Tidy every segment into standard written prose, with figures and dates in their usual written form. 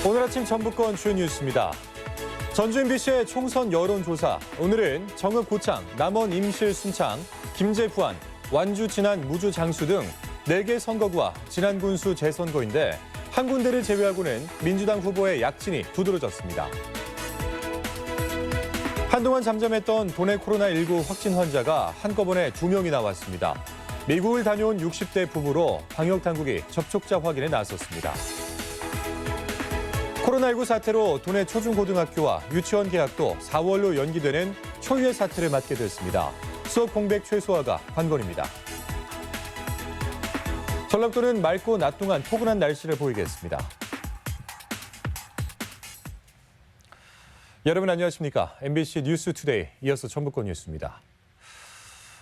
오늘 아침 전북권 주요 뉴스입니다. 전주 MBC의 총선 여론조사. 오늘은 정읍 고창, 남원 임실 순창, 김제 부안, 완주 진안 무주 장수 등 4개 선거구와 진안 군수 재선거인데 한 군데를 제외하고는 민주당 후보의 약진이 두드러졌습니다. 한동안 잠잠했던 도내 코로나19 확진 환자가 한꺼번에 2명이 나왔습니다. 미국을 다녀온 60대 부부로 방역당국이 접촉자 확인에 나섰습니다. 코로나19 사태로 도내 초중고등학교와 유치원 개학도 4월로 연기되는 초유의 사태를 맞게 됐습니다. 수업 공백 최소화가 관건입니다. 전라도는 맑고 낮 동안 포근한 날씨를 보이겠습니다. 여러분 안녕하십니까? MBC 뉴스투데이 이어서 전북권 뉴스입니다.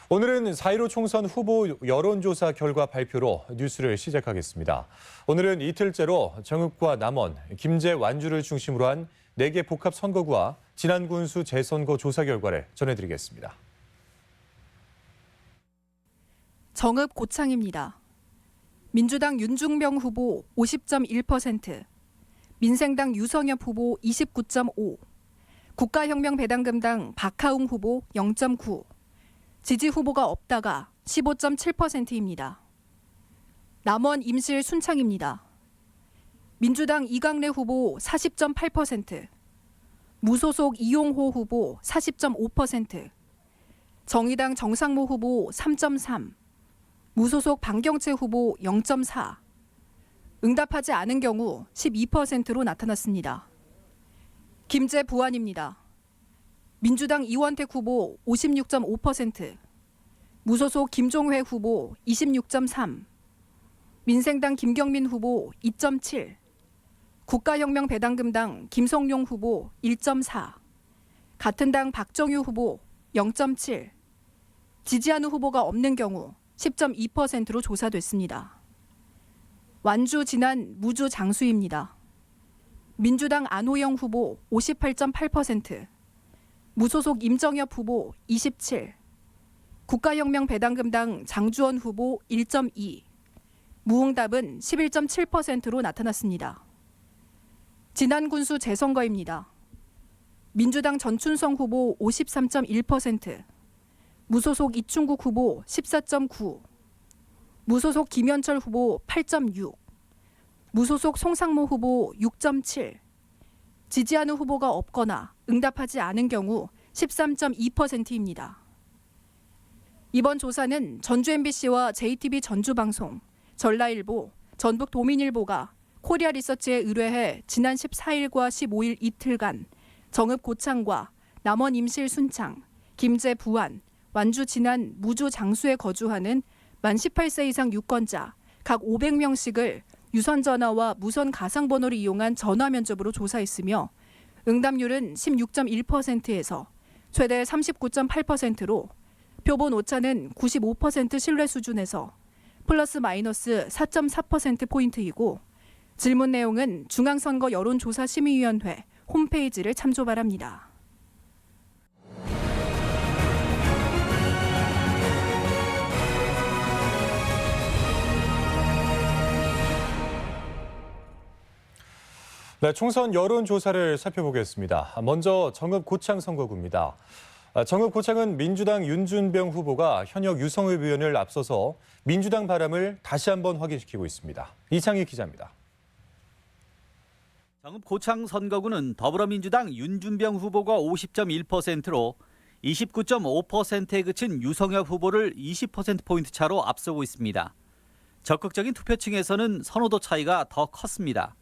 오늘은 4.15 총선 후보 여론조사 결과 발표로 뉴스를 시작하겠습니다. 오늘은 이틀째로 정읍과 남원, 김제, 완주를 중심으로 한 4개 복합 선거구와 진안 군수 재선거 조사 결과를 전해드리겠습니다. 정읍 고창입니다. 민주당 윤중병 후보 50.1%, 민생당 유성엽 후보 29.5%, 국가혁명배당금당 박하웅 후보 0.9%, 지지 후보가 없다가 15.7%입니다. 남원 임실 순창입니다. 민주당 이강래 후보 40.8%, 무소속 이용호 후보 40.5%, 정의당 정상모 후보 3.3%, 무소속 방경채 후보 0.4%, 응답하지 않은 경우 12%로 나타났습니다. 김제 부안입니다. 민주당 이원택 후보 56.5%, 무소속 김종회 후보 26.3%, 민생당 김경민 후보 2.7%, 국가혁명배당금당 김성용 후보 1.4%, 같은 당 박정유 후보 0.7%, 지지하는 후보가 없는 경우 10.2%로 조사됐습니다. 완주 진안 무주 장수입니다. 민주당 안호영 후보 58.8%, 무소속 임정엽 후보 27%, 국가혁명배당금당 장주원 후보 1.2%, 무응답은 11.7%로 나타났습니다. 진안 군수 재선거입니다. 민주당 전춘성 후보 53.1%, 무소속 이충국 후보 14.9%, 무소속 김현철 후보 8.6%, 무소속 송상모 후보 6.7%, 지지하는 후보가 없거나 응답하지 않은 경우 13.2%입니다. 이번 조사는 전주 MBC와 JTB 전주방송, 전라일보, 전북도민일보가 코리아 리서치에 의뢰해 지난 14일과 15일 이틀간 정읍 고창과 남원 임실 순창, 김제 부안, 완주 진안 무주 장수에 거주하는 만 18세 이상 유권자 각 500명씩을 유선 전화와 무선 가상번호를 이용한 전화 면접으로 조사했으며 응답률은 16.1%에서 최대 39.8%로 표본 오차는 95% 신뢰 수준에서 플러스 마이너스 4.4%포인트이고 질문 내용은 중앙선거 여론조사심의위원회 홈페이지를 참조 바랍니다. 네, 총선 여론조사를 살펴보겠습니다. 먼저 정읍 고창 선거구입니다. 정읍 고창은 민주당 윤준병 후보가 현역 유성엽 의원을 앞서서 민주당 바람을 다시 한번 확인시키고 있습니다. 이창희 기자입니다. 정읍 고창 선거구는 더불어민주당 윤준병 후보가 50.1%로 29.5%에 그친 유성엽 후보를 20%포인트 차로 앞서고 있습니다. 적극적인 투표층에서는 선호도 차이가 더 컸습니다.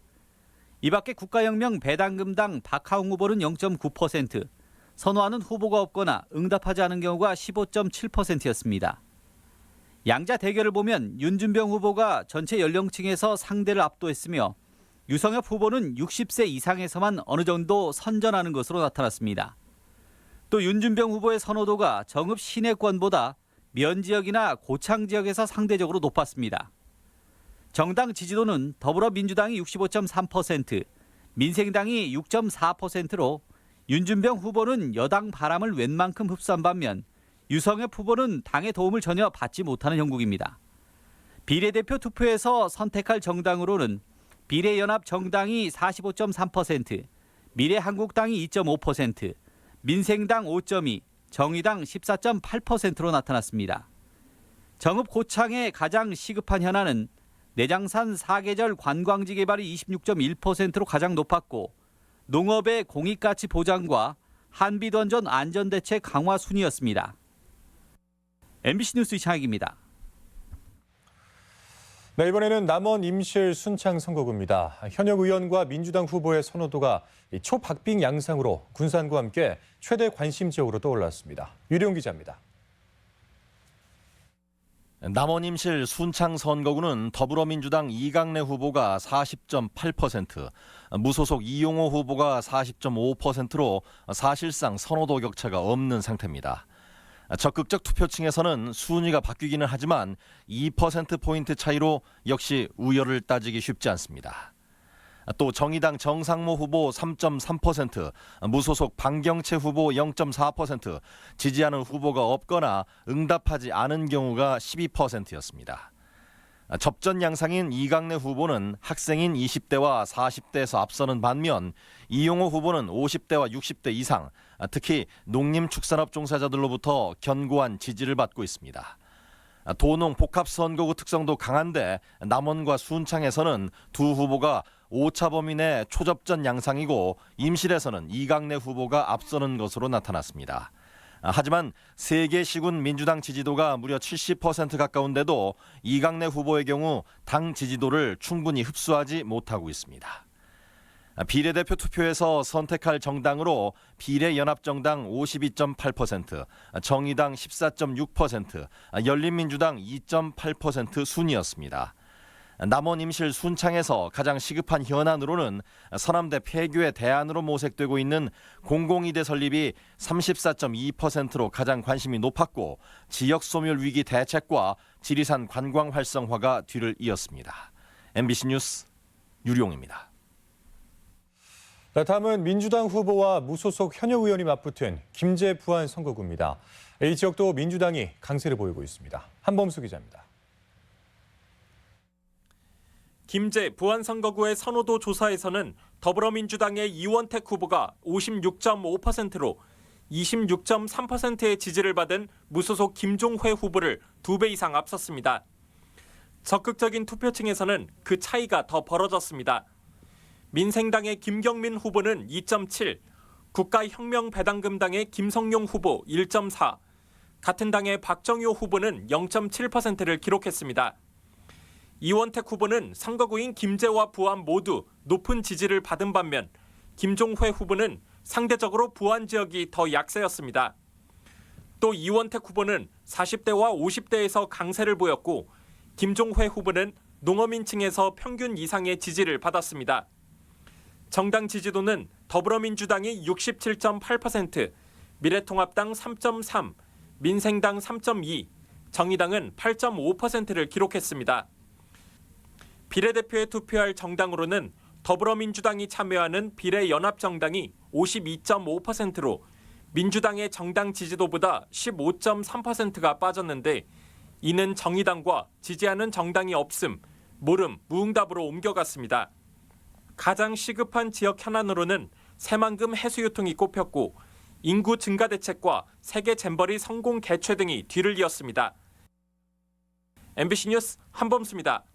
이 밖에 국가혁명 배당금당 박하웅 후보는 0.9%, 선호하는 후보가 없거나 응답하지 않은 경우가 15.7%였습니다. 양자 대결을 보면 윤준병 후보가 전체 연령층에서 상대를 압도했으며 유성엽 후보는 60세 이상에서만 어느 정도 선전하는 것으로 나타났습니다. 또 윤준병 후보의 선호도가 정읍 시내권보다 면 지역이나 고창 지역에서 상대적으로 높았습니다. 정당 지지도는 더불어민주당이 65.3%, 민생당이 6.4%로 윤준병 후보는 여당 바람을 웬만큼 흡수한 반면 유성엽 후보는 당의 도움을 전혀 받지 못하는 형국입니다. 비례대표 투표에서 선택할 정당으로는 비례연합정당이 45.3%, 미래한국당이 2.5%, 민생당 5.2%, 정의당 14.8%로 나타났습니다. 정읍 고창의 가장 시급한 현안은 내장산 사계절 관광지 개발이 26.1%로 가장 높았고 농업의 공익가치 보장과 한비던전 안전대책 강화 순이었습니다. MBC 뉴스 이창익입니다. 네, 이번에는 남원 임실 순창 선거구입니다. 현역 의원과 민주당 후보의 선호도가 초박빙 양상으로 군산과 함께 최대 관심 지역으로 떠올랐습니다. 유리용 기자입니다. 남원 임실 순창 선거구는 더불어민주당 이강래 후보가 40.8%, 무소속 이용호 후보가 40.5%로 사실상 선호도 격차가 없는 상태입니다. 적극적 투표층에서는 순위가 바뀌기는 하지만 2%포인트 차이로 역시 우열을 따지기 쉽지 않습니다. 또 정의당 정상모 후보 3.3%, 무소속 방경채 후보 0.4%, 지지하는 후보가 없거나 응답하지 않은 경우가 12%였습니다. 접전 양상인 이강래 후보는 학생인 20대와 40대에서 앞서는 반면 이용호 후보는 50대와 60대 이상, 특히 농림축산업 종사자들로부터 견고한 지지를 받고 있습니다. 도농 복합선거구 특성도 강한데 남원과 순창에서는 두 후보가 오차 범위 내 초접전 양상이고 임실에서는 이강래 후보가 앞서는 것으로 나타났습니다. 하지만 세 개 시군 민주당 지지도가 무려 70% 가까운데도 이강래 후보의 경우 당 지지도를 충분히 흡수하지 못하고 있습니다. 비례대표 투표에서 선택할 정당으로 비례연합정당 52.8%, 정의당 14.6%, 열린민주당 2.8% 순이었습니다. 남원 임실 순창에서 가장 시급한 현안으로는 서남대 폐교의 대안으로 모색되고 있는 공공의대 설립이 34.2%로 가장 관심이 높았고 지역 소멸 위기 대책과 지리산 관광 활성화가 뒤를 이었습니다. MBC 뉴스 유룡입니다. 네, 다음은 민주당 후보와 무소속 현역 의원이 맞붙은 김제 부안 선거구입니다. 이 지역도 민주당이 강세를 보이고 있습니다. 한범수 기자입니다. 김제 부안선거구의 선호도 조사에서는 더불어민주당의 이원택 후보가 56.5%로 26.3%의 지지를 받은 무소속 김종회 후보를 2배 이상 앞섰습니다. 적극적인 투표층에서는 그 차이가 더 벌어졌습니다. 민생당의 김경민 후보는 2.7, 국가혁명배당금당의 김성용 후보 1.4, 같은 당의 박정효 후보는 0.7%를 기록했습니다. 이원택 후보는 선거구인 김제와 부안 모두 높은 지지를 받은 반면 김종회 후보는 상대적으로 부안 지역이 더 약세였습니다. 또 이원택 후보는 40대와 50대에서 강세를 보였고 김종회 후보는 농어민층에서 평균 이상의 지지를 받았습니다. 정당 지지도는 더불어민주당이 67.8%, 미래통합당 3.3%, 민생당 3.2%, 정의당은 8.5%를 기록했습니다. 비례대표에 투표할 정당으로는 더불어민주당이 참여하는 비례연합정당이 52.5%로 민주당의 정당 지지도보다 15.3%가 빠졌는데 이는 정의당과 지지하는 정당이 없음, 모름, 무응답으로 옮겨갔습니다. 가장 시급한 지역 현안으로는 새만금 해수유통이 꼽혔고 인구 증가 대책과 세계 잼버리 성공 개최 등이 뒤를 이었습니다. MBC 뉴스 한범수입니다.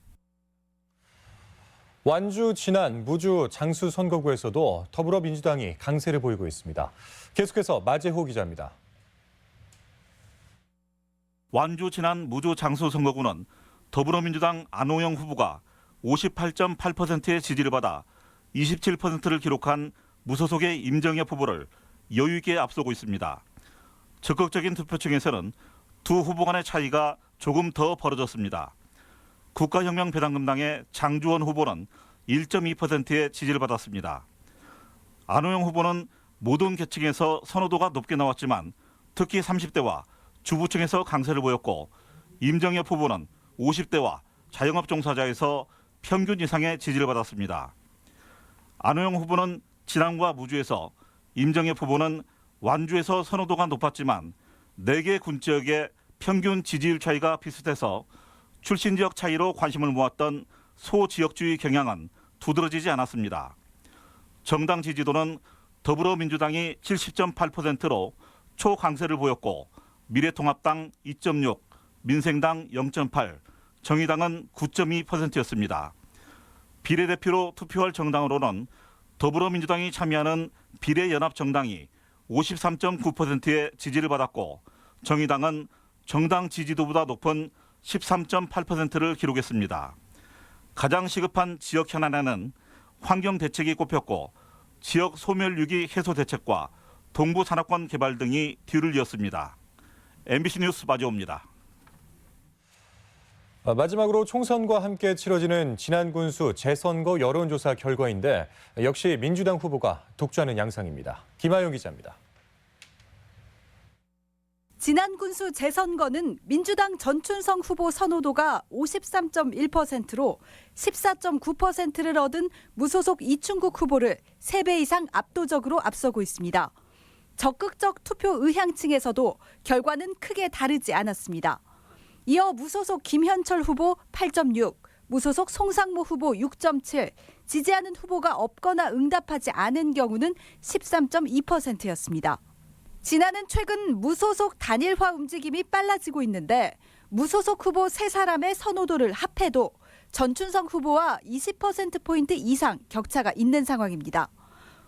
완주, 진안, 무주, 장수 선거구에서도 더불어민주당이 강세를 보이고 있습니다. 계속해서 마재호 기자입니다. 완주, 진안, 무주, 장수 선거구는 더불어민주당 안호영 후보가 58.8%의 지지를 받아 27%를 기록한 무소속의 임정엽 후보를 여유 있게 앞서고 있습니다. 적극적인 투표층에서는 두 후보 간의 차이가 조금 더 벌어졌습니다. 국가혁명배당금당의 장주원 후보는 1.2%의 지지를 받았습니다. 안호영 후보는 모든 계층에서 선호도가 높게 나왔지만 특히 30대와 주부층에서 강세를 보였고 임정엽 후보는 50대와 자영업 종사자에서 평균 이상의 지지를 받았습니다. 안호영 후보는 진안과 무주에서, 임정엽 후보는 완주에서 선호도가 높았지만 4개 군지역의 평균 지지율 차이가 비슷해서 출신 지역 차이로 관심을 모았던 소지역주의 경향은 두드러지지 않았습니다. 정당 지지도는 더불어민주당이 70.8%로 초강세를 보였고 미래통합당 2.6, 민생당 0.8, 정의당은 9.2%였습니다. 비례대표로 투표할 정당으로는 더불어민주당이 참여하는 비례연합정당이 53.9%의 지지를 받았고 정의당은 정당 지지도보다 높은 13.8%를 기록했습니다. 가장 시급한 지역 현안에는 환경 대책이 꼽혔고 지역 소멸위기 해소 대책과 동부 산업권 개발 등이 뒤를 이었습니다. MBC 뉴스 마지오입니다. 마지막으로 총선과 함께 치러지는 지난 군수 재선거 여론조사 결과인데 역시 민주당 후보가 독주하는 양상입니다. 김하영 기자입니다. 지난 군수 재선거는 민주당 전춘성 후보 선호도가 53.1%로 14.9%를 얻은 무소속 이충국 후보를 3배 이상 압도적으로 앞서고 있습니다. 적극적 투표 의향층에서도 결과는 크게 다르지 않았습니다. 이어 무소속 김현철 후보 8.6, 무소속 송상무 후보 6.7, 지지하는 후보가 없거나 응답하지 않은 경우는 13.2%였습니다. 지난은 최근 무소속 단일화 움직임이 빨라지고 있는데 무소속 후보 3사람의 선호도를 합해도 전춘성 후보와 20%포인트 이상 격차가 있는 상황입니다.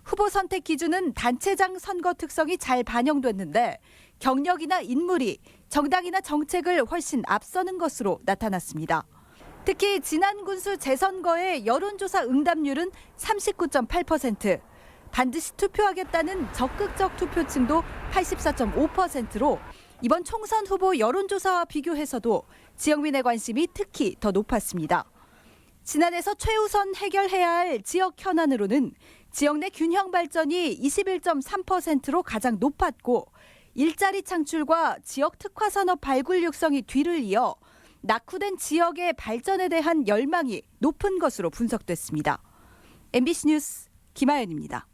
후보 선택 기준은 단체장 선거 특성이 잘 반영됐는데 경력이나 인물이 정당이나 정책을 훨씬 앞서는 것으로 나타났습니다. 특히 지난 군수 재선거의 여론조사 응답률은 39.8%, 반드시 투표하겠다는 적극적 투표층도 84.5%로 이번 총선 후보 여론조사와 비교해서도 지역민의 관심이 특히 더 높았습니다. 지난해에서 최우선 해결해야 할 지역 현안으로는 지역 내 균형 발전이 21.3%로 가장 높았고 일자리 창출과 지역 특화 산업 발굴 육성이 뒤를 이어 낙후된 지역의 발전에 대한 열망이 높은 것으로 분석됐습니다. MBC 뉴스 김하연입니다.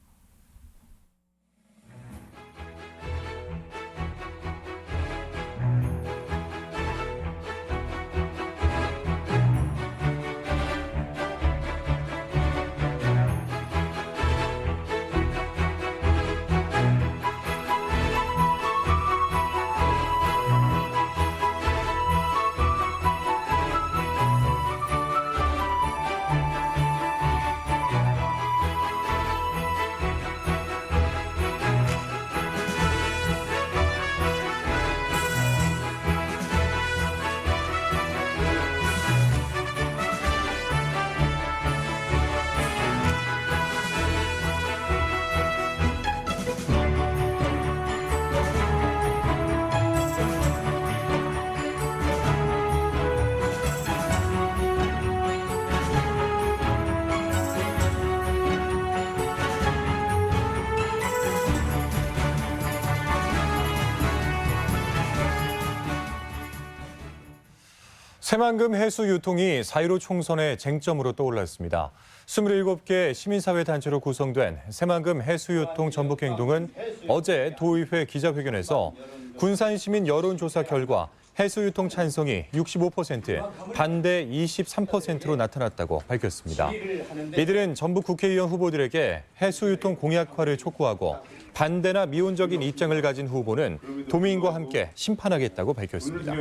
새만금 해수 유통이 4.15 총선의 쟁점으로 떠올랐습니다. 27개 시민사회 단체로 구성된 새만금 해수유통 전북행동은 어제 도의회 기자회견에서 군산시민 여론조사 결과 해수유통 찬성이 65%에 반대 23%로 나타났다고 밝혔습니다. 이들은 전북 국회의원 후보들에게 해수유통 공약화를 촉구하고 반대나 미온적인 입장을 가진 후보는 도민과 함께 심판하겠다고 밝혔습니다.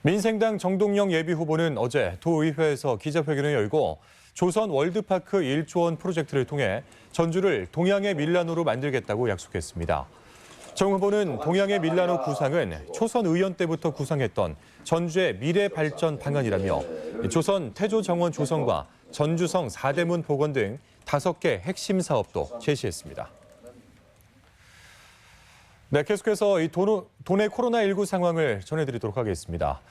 민생당 정동영 예비후보는 어제 도의회에서 기자회견을 열고 조선 월드파크 1조 원 프로젝트를 통해 전주를 동양의 밀라노로 만들겠다고 약속했습니다. 정 후보는 동양의 밀라노 구상은 초선 의원 때부터 구상했던 전주의 미래 발전 방안이라며 조선 태조 정원 조성과 전주성 4대문 복원 등 5개 핵심 사업도 제시했습니다. 네, 계속해서 이 도내 코로나19 상황을 전해드리도록 하겠습니다.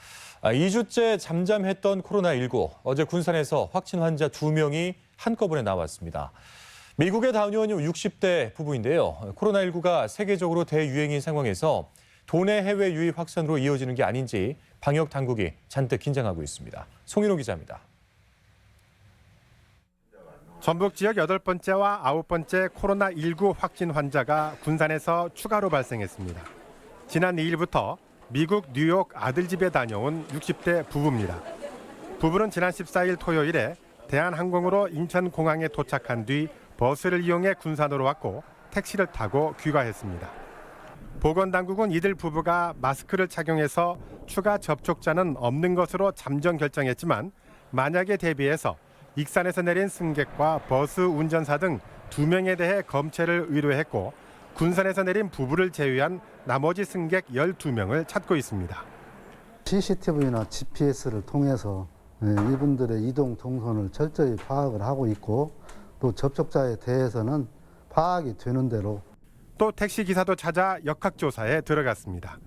2주째 잠잠했던 코로나19, 어제 군산에서 확진 환자 2명이 한꺼번에 나왔습니다. 미국에 다녀온 60대 부부인데요. 코로나19가 세계적으로 대유행인 상황에서 도내 해외 유입 확산으로 이어지는 게 아닌지 방역 당국이 잔뜩 긴장하고 있습니다. 송인호 기자입니다. 전북 지역 8번째와 9번째 코로나19 확진 환자가 군산에서 추가로 발생했습니다. 지난 2일부터 미국 뉴욕 아들 집에 다녀온 60대 부부입니다. 부부는 지난 14일 토요일에 대한항공으로 인천공항에 도착한 뒤 버스를 이용해 군산으로 왔고 택시를 타고 귀가했습니다. 보건당국은 이들 부부가 마스크를 착용해서 추가 접촉자는 없는 것으로 잠정 결정했지만 만약에 대비해서 익산에서 내린 승객과 버스 운전사 등 2명에 대해 검체를 의뢰했고 군산에서 내린 부부를 제외한 나머지 승객 12명을 찾고 있습니다. CCTV나 GPS를 통해서 이분들의 이동 동선을 철저히 파악을 하고 있고 또 접촉자에 대해서는 파악이 되는 대로 또 택시기사도 찾아 역학조사에 들어갔습니다.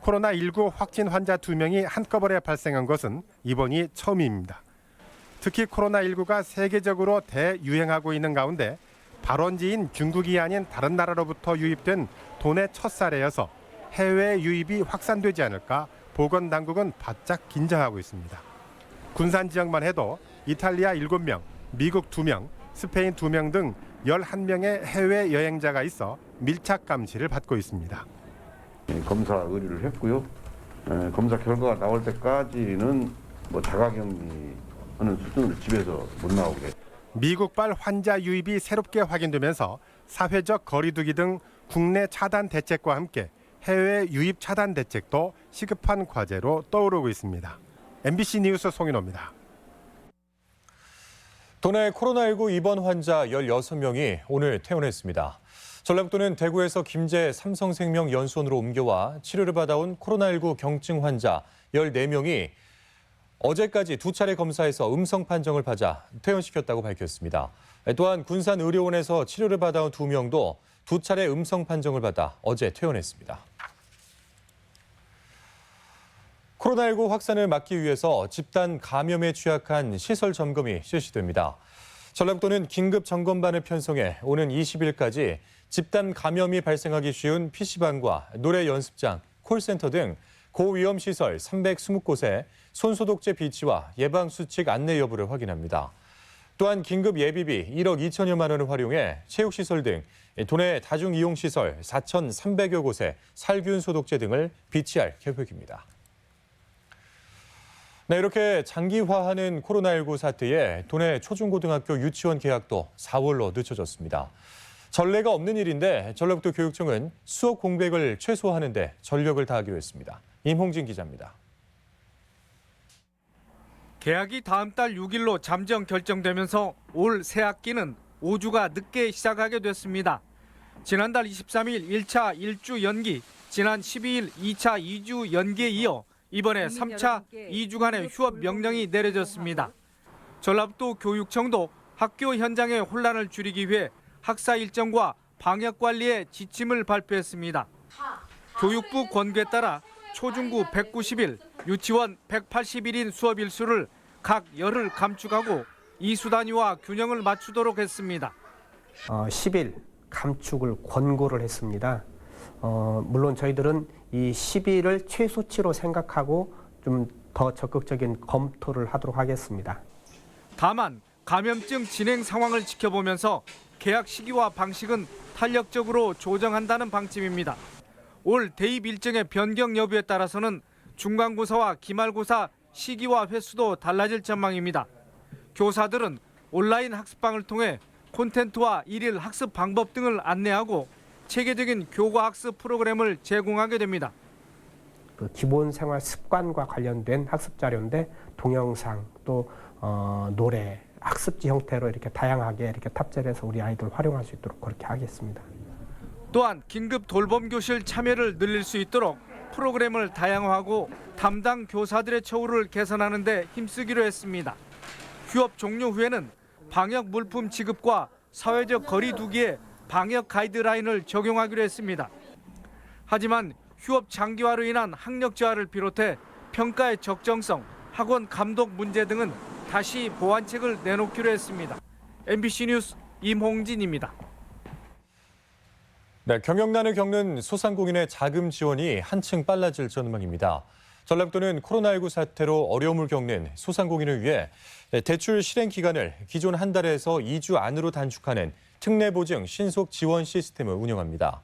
코로나19 확진 환자 2명이 한꺼번에 발생한 것은 이번이 처음입니다. 특히 코로나19가 세계적으로 대유행하고 있는 가운데 발원지인 중국이 아닌 다른 나라로부터 유입된 돈의 첫 사례여서 해외 유입이 확산되지 않을까 보건당국은 바짝 긴장하고 있습니다. 군산 지역만 해도 이탈리아 7명, 미국 2명, 스페인 2명 등 11명의 해외 여행자가 있어 밀착 감시를 받고 있습니다. 검사 의뢰를 했고요. 검사 결과가 나올 때까지는 자가격리하는 수준으로 집에서 못 나오게. 미국발 환자 유입이 새롭게 확인되면서 사회적 거리두기 등 국내 차단 대책과 함께 해외 유입 차단 대책도 시급한 과제로 떠오르고 있습니다. MBC 뉴스 송인호입니다. 도내 코로나19 입원 환자 16명이 오늘 퇴원했습니다. 전라북도는 대구에서 김제 삼성생명 연수원으로 옮겨와 치료를 받아온 코로나19 경증 환자 14명이 어제까지 2차례 검사에서 음성 판정을 받아 퇴원시켰다고 밝혔습니다. 또한 군산의료원에서 치료를 받아온 2명도 2차례 음성 판정을 받아 어제 퇴원했습니다. 코로나19 확산을 막기 위해서 집단 감염에 취약한 시설 점검이 실시됩니다. 전라북도는 긴급 점검반을 편성해 오는 20일까지 집단 감염이 발생하기 쉬운 PC방과 노래 연습장, 콜센터 등 고위험 시설 320곳에 손소독제 비치와 예방수칙 안내 여부를 확인합니다. 또한 긴급 예비비 1억 2천여만 원을 활용해 체육시설 등 도내 다중이용시설 4,300여 곳에 살균 소독제 등을 비치할 계획입니다. 네, 이렇게 장기화하는 코로나19 사태에 도내 초중고등학교 유치원 개학도 4월로 늦춰졌습니다. 전례가 없는 일인데 전라북도 교육청은 수업 공백을 최소화하는 데 전력을 다하기로 했습니다. 임홍진 기자입니다. 개학이 다음 달 6일로 잠정 결정되면서 올 새학기는 5주가 늦게 시작하게 됐습니다. 지난달 23일 1차 1주 연기, 지난 12일 2차 2주 연기에 이어 이번에 3차 2주간의 휴업 명령이 내려졌습니다. 전라북도 교육청도 학교 현장의 혼란을 줄이기 위해 학사 일정과 방역 관리의 지침을 발표했습니다. 교육부 권고에 따라 초중고 190일, 유치원 180일인 수업 일수를 각 열흘 감축하고 이수 단위와 균형을 맞추도록 했습니다. 10일 감축을 권고를 했습니다. 물론 저희들은 이 10일을 최소치로 생각하고 좀 더 적극적인 검토를 하도록 하겠습니다. 다만 감염증 진행 상황을 지켜보면서 개학 시기와 방식은 탄력적으로 조정한다는 방침입니다. 올 대입 일정의 변경 여부에 따라서는 중간고사와 기말고사 시기와 횟수도 달라질 전망입니다. 교사들은 온라인 학습방을 통해 콘텐츠와 일일 학습 방법 등을 안내하고 체계적인 교과 학습 프로그램을 제공하게 됩니다. 그 기본 생활 습관과 관련된 학습 자료인데 동영상 또 노래, 학습지 형태로 이렇게 다양하게 이렇게 탑재를 해서 우리 아이들 활용할 수 있도록 그렇게 하겠습니다. 또한 긴급 돌봄 교실 참여를 늘릴 수 있도록 프로그램을 다양화하고 담당 교사들의 처우를 개선하는 데 힘쓰기로 했습니다. 휴업 종료 후에는 방역 물품 지급과 사회적 거리 두기에 방역 가이드라인을 적용하기로 했습니다. 하지만 휴업 장기화로 인한 학력 저하를 비롯해 평가의 적정성, 학원 감독 문제 등은 다시 보완책을 내놓기로 했습니다. MBC 뉴스 임홍진입니다. 네, 경영난을 겪는 소상공인의 자금 지원이 한층 빨라질 전망입니다. 전라북도는 코로나19 사태로 어려움을 겪는 소상공인을 위해 대출 실행 기간을 기존 한 달에서 2주 안으로 단축하는 특례보증 신속 지원 시스템을 운영합니다.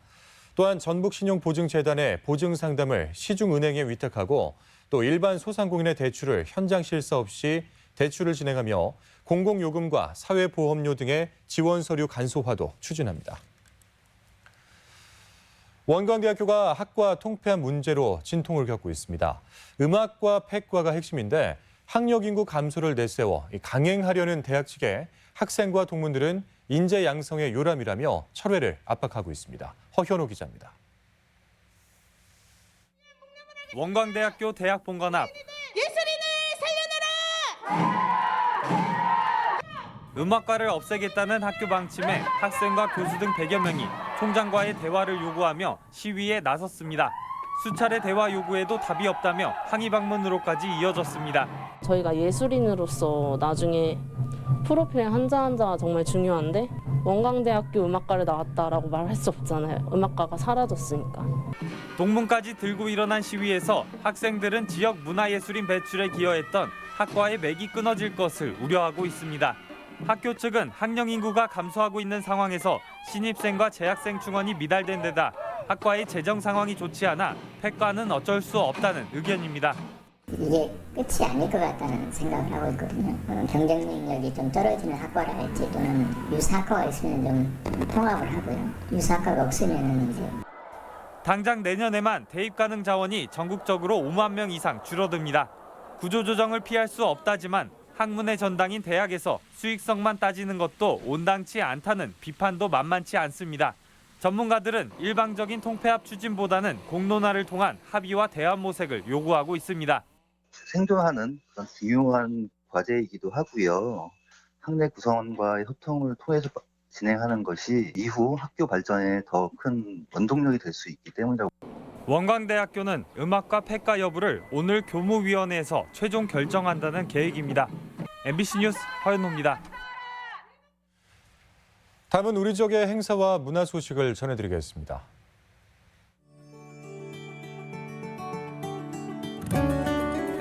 또한 전북신용보증재단의 보증 상담을 시중은행에 위탁하고 또 일반 소상공인의 대출을 현장 실사 없이 대출을 진행하며 공공요금과 사회보험료 등의 지원 서류 간소화도 추진합니다. 원광대학교가 학과 통폐합 문제로 진통을 겪고 있습니다. 음악과 폐과가 핵심인데 학력 인구 감소를 내세워 강행하려는 대학 측에 학생과 동문들은 인재 양성의 요람이라며 철회를 압박하고 있습니다. 허현호 기자입니다. 원광대학교 대학본관 앞 예술인을 살려내라! 음악과를 없애겠다는 학교 방침에 학생과 교수 등 100여 명이 총장과의 대화를 요구하며 시위에 나섰습니다. 수차례 대화 요구에도 답이 없다며 항의 방문으로까지 이어졌습니다. 저희가 예술인으로서 나중에 프로필 한자 한자가 정말 중요한데 원광대학교 음악과를 나왔다라고 말할 수 없잖아요. 음악과가 사라졌으니까. 동문까지 들고 일어난 시위에서 학생들은 지역 문화예술인 배출에 기여했던 학과의 맥이 끊어질 것을 우려하고 있습니다. 학교 측은 학령 인구가 감소하고 있는 상황에서 신입생과 재학생 충원이 미달된 데다 학과의 재정 상황이 좋지 않아 폐과는 어쩔 수 없다는 의견입니다. 이게 끝이 아닐 것 같다는 생각을 하고 있거든요. 경쟁 능력이 좀 떨어지는 학과랄지 또는 유사학과가 있으면 좀 통합을 하고요. 유사학과가 없으면 이제 당장 내년에만 대입 가능 자원이 전국적으로 5만 명 이상 줄어듭니다. 구조조정을 피할 수 없다지만 학문의 전당인 대학에서 수익성만 따지는 것도 온당치 않다는 비판도 만만치 않습니다. 전문가들은 일방적인 통폐합 추진보다는 공론화를 통한 합의와 대안 모색을 요구하고 있습니다. 생존하는 그런 중요한 과제이기도 하고요. 학내 구성원과의 소통을 통해서 진행하는 것이 이후 학교 발전에 더 큰 원동력이 될 수 있기 때문이라고. 원광대학교는 음악과 폐과 여부를 오늘 교무위원회에서 최종 결정한다는 계획입니다. MBC 뉴스 허연호입니다. 다음은 우리 지역의 행사와 문화 소식을 전해드리겠습니다.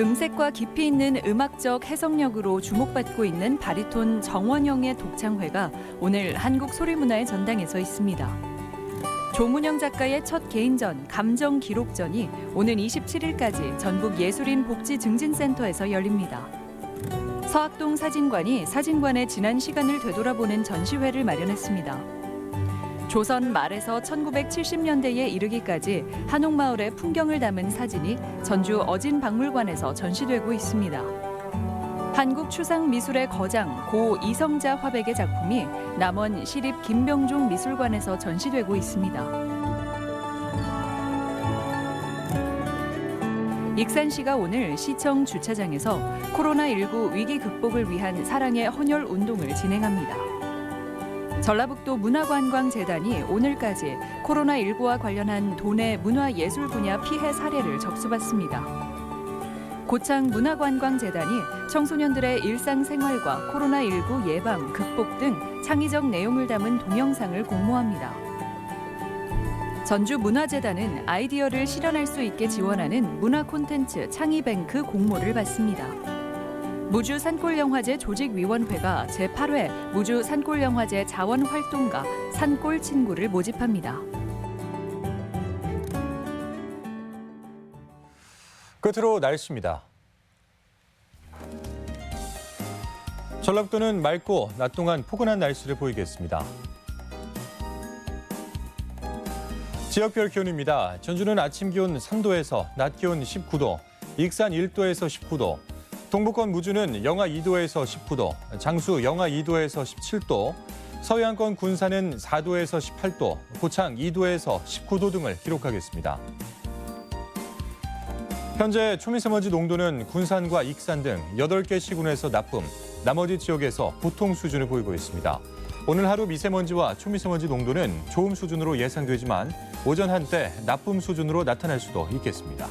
음색과 깊이 있는 음악적 해석력으로 주목받고 있는 바리톤 정원영의 독창회가 오늘 한국소리문화의 전당에 서 있습니다. 조문영 작가의 첫 개인전 감정기록전이 오는 27일까지 전북 예술인 복지증진센터에서 열립니다. 서학동 사진관이 사진관의 지난 시간을 되돌아보는 전시회를 마련했습니다. 조선 말에서 1970년대에 이르기까지 한옥마을의 풍경을 담은 사진이 전주 어진박물관에서 전시되고 있습니다. 한국추상미술의 거장 고 이성자 화백의 작품이 남원 시립 김병종 미술관에서 전시되고 있습니다. 익산시가 오늘 시청 주차장에서 코로나19 위기 극복을 위한 사랑의 헌혈 운동을 진행합니다. 전라북도 문화관광재단이 오늘까지 코로나19와 관련한 도내 문화예술 분야 피해 사례를 접수받습니다. 고창 문화관광재단이 청소년들의 일상생활과 코로나19 예방, 극복 등 창의적 내용을 담은 동영상을 공모합니다. 전주문화재단은 아이디어를 실현할 수 있게 지원하는 문화 콘텐츠 창의뱅크 공모를 받습니다. 무주 산골영화제 조직위원회가 제8회 무주 산골영화제 자원활동가 산골 친구를 모집합니다. 끝으로 날씨입니다. 전라북도는 맑고 낮 동안 포근한 날씨를 보이겠습니다. 지역별 기온입니다. 전주는 아침 기온 3도에서 낮 기온 19도, 익산 1도에서 19도, 동부권 무주는 영하 2도에서 19도, 장수 영하 2도에서 17도, 서해안권 군산은 4도에서 18도, 고창 2도에서 19도 등을 기록하겠습니다. 현재 초미세먼지 농도는 군산과 익산 등 8개 시군에서 나쁨, 나머지 지역에서 보통 수준을 보이고 있습니다. 오늘 하루 미세먼지와 초미세먼지 농도는 좋음 수준으로 예상되지만 오전 한때 나쁨 수준으로 나타날 수도 있겠습니다.